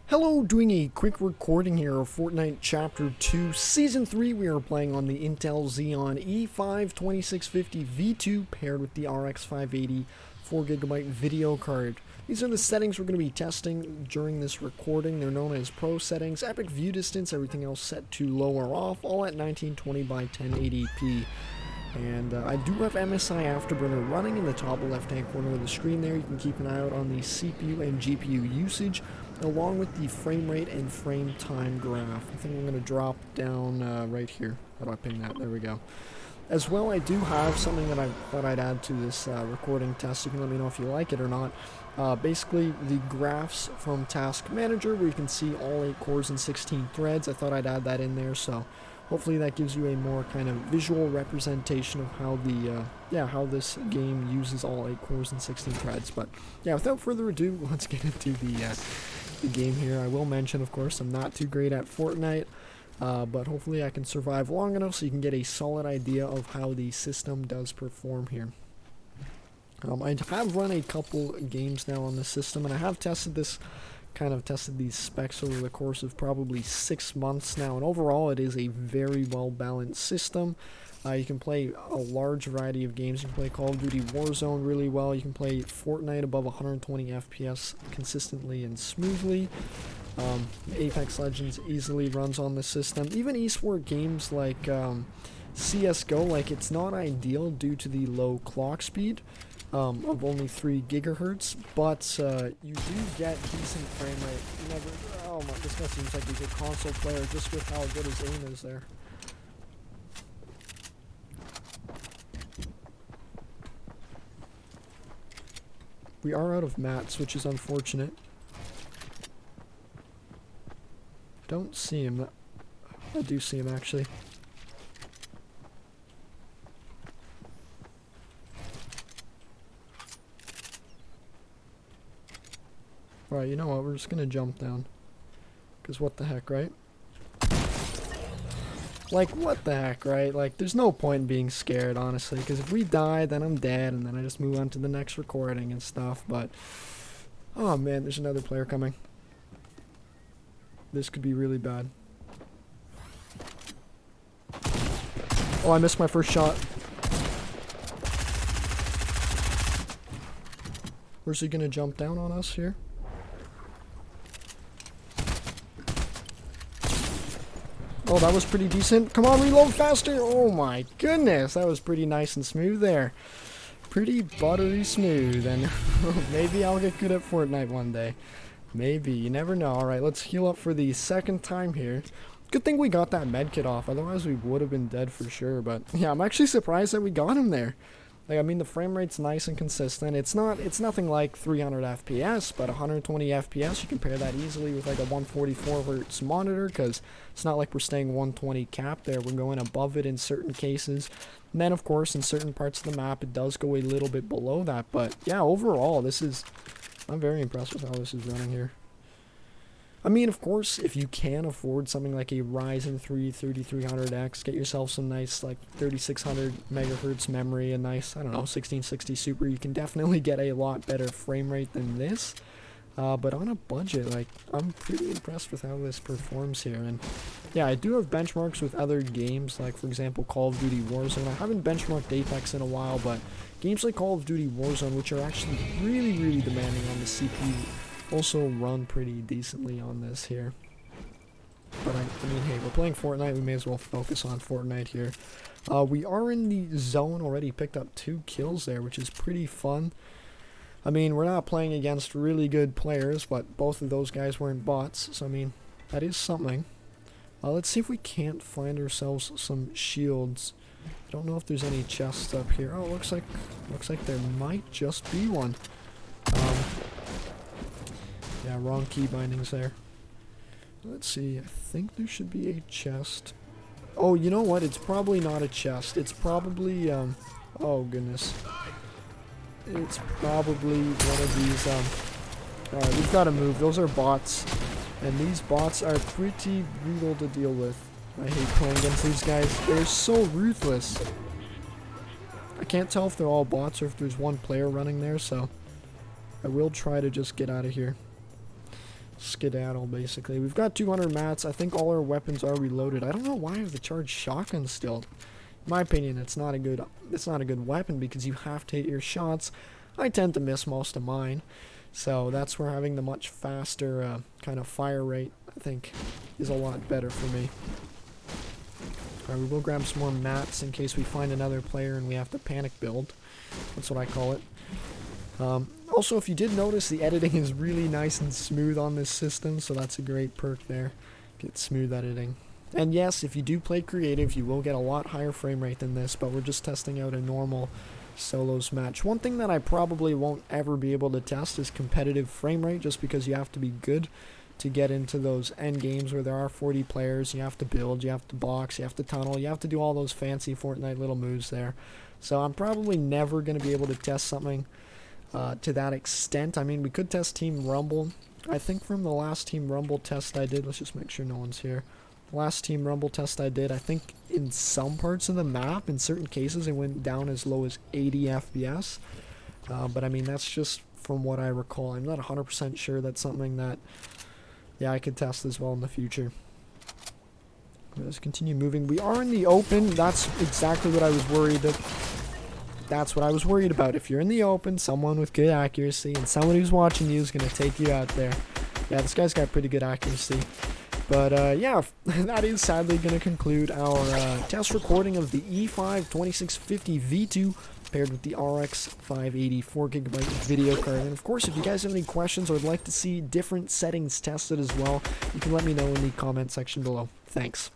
Hello, doing a quick recording here of Fortnite Chapter 2 Season 3. We are playing on the Intel Xeon E5 2650 V2 paired with the RX 580 4GB video card. These are the settings we're going to be testing during this recording. They're known as Pro settings, epic view distance, everything else set to low or off, all at 1920 by 1080p. And I do have MSI Afterburner running in the top left hand corner of the screen there. You can keep an eye out on the CPU and GPU usage, along with the frame rate and frame time graph. I think I'm going to drop down right here. How do I ping that? There we go. As well, I do have something that I thought I'd add to this recording test. You can let me know if you like it or not. Basically, the graphs from Task Manager, where you can see all 8 cores and 16 threads. I thought I'd add that in there, so hopefully that gives you a more kind of visual representation of how the how this game uses all 8 cores and 16 threads. But yeah, without further ado, let's get into the game here. I will mention, of course, I'm not too great at Fortnite, but hopefully I can survive long enough so you can get a solid idea of how the system does perform here. I have run a couple games now on the system, and I have tested these specs over the course of probably 6 months now, and overall it is a very well balanced system. You can play a large variety of games. You can play Call of Duty Warzone really well. You can play Fortnite above 120 FPS consistently and smoothly. Apex Legends easily runs on the system. Even esport games like CSGO, like, it's not ideal due to the low clock speed of only 3 gigahertz, but you do get decent frame rate. Oh my, this guy seems like he's a console player just with how good his aim is there. We are out of mats, which is unfortunate. Don't see him. I do see him, actually. Alright, you know what? We're just gonna jump down. Because what the heck, right? Like, what the heck, right? Like, there's no point in being scared, honestly. Because if we die, then I'm dead, and then I just move on to the next recording and stuff. But, oh man, there's another player coming. This could be really bad. Oh, I missed my first shot. Where's he gonna jump down on us here? Oh, that was pretty decent. Come on, reload faster. Oh my goodness, that was pretty nice and smooth there. Pretty buttery smooth, and maybe I'll get good at Fortnite one day. Maybe, you never know. Alright, let's heal up for the second time here. Good thing we got that medkit off, otherwise we would have been dead for sure. But yeah, I'm actually surprised that we got him there. Like, I mean, the frame rate's nice and consistent. It's nothing like 300 FPS, but 120 FPS, you compare that easily with like a 144 Hz monitor, because it's not like we're staying 120 cap there. We're going above it in certain cases. And then, of course, in certain parts of the map, it does go a little bit below that. But yeah, overall, I'm very impressed with how this is running here. I mean, of course, if you can afford something like a Ryzen 3 3300X, get yourself some nice, like, 3600 megahertz memory, a nice, I don't know, 1660 Super, you can definitely get a lot better frame rate than this. But on a budget, like, I'm pretty impressed with how this performs here. And yeah, I do have benchmarks with other games, like, for example, Call of Duty Warzone. I haven't benchmarked Apex in a while, but games like Call of Duty Warzone, which are actually really, really demanding on the CPU, also run pretty decently on this here. But I mean, hey, we're playing Fortnite, we may as well focus on Fortnite here. We are in the zone already, picked up 2 kills there, which is pretty fun. I mean, we're not playing against really good players, but both of those guys weren't bots, so I mean, that is something. Let's see if we can't find ourselves some shields. I don't know if there's any chests up here. Oh, looks like there might just be one. Yeah, wrong key bindings there. Let's see, I think there should be a chest. Oh, you know what? It's probably not a chest. It's probably, oh goodness. It's probably one of these, alright, we've got to move. Those are bots. And these bots are pretty brutal to deal with. I hate playing against these guys. They're so ruthless. I can't tell if they're all bots or if there's one player running there, so I will try to just get out of here. skedaddle, basically. We've got 200 mats. I think all our weapons are reloaded. I don't know why I have the charged shotgun still. In my opinion, it's not a good weapon because you have to hit your shots. I tend to miss most of mine. So that's where having the much faster kind of fire rate, I think, is a lot better for me. Alright, we will grab some more mats in case we find another player and we have to panic build. That's what I call it. Also, if you did notice, the editing is really nice and smooth on this system, so that's a great perk there. Get smooth editing. And yes, if you do play creative, you will get a lot higher frame rate than this, but we're just testing out a normal solos match. One thing that I probably won't ever be able to test is competitive frame rate, just because you have to be good to get into those end games where there are 40 players. You have to build, you have to box, you have to tunnel, you have to do all those fancy Fortnite little moves there. So I'm probably never going to be able to test something to that extent. I mean, we could test Team Rumble. I think from the last Team Rumble test I did, let's just make sure no one's here. The last Team Rumble test I did, I think in some parts of the map, in certain cases, it went down as low as 80 FPS. But I mean, that's just from what I recall. I'm not 100% sure that's something that, yeah, I could test as well in the future. Let's continue moving. We are in the open. That's exactly what I was worried of. That's what I was worried about. If you're in the open, someone with good accuracy and someone who's watching you is going to take you out there. Yeah, this guy's got pretty good accuracy. But yeah, that is sadly going to conclude our test recording of the E5 2650 V2 paired with the RX 580 4GB video card. And of course, if you guys have any questions or would like to see different settings tested as well, you can let me know in the comment section below. Thanks.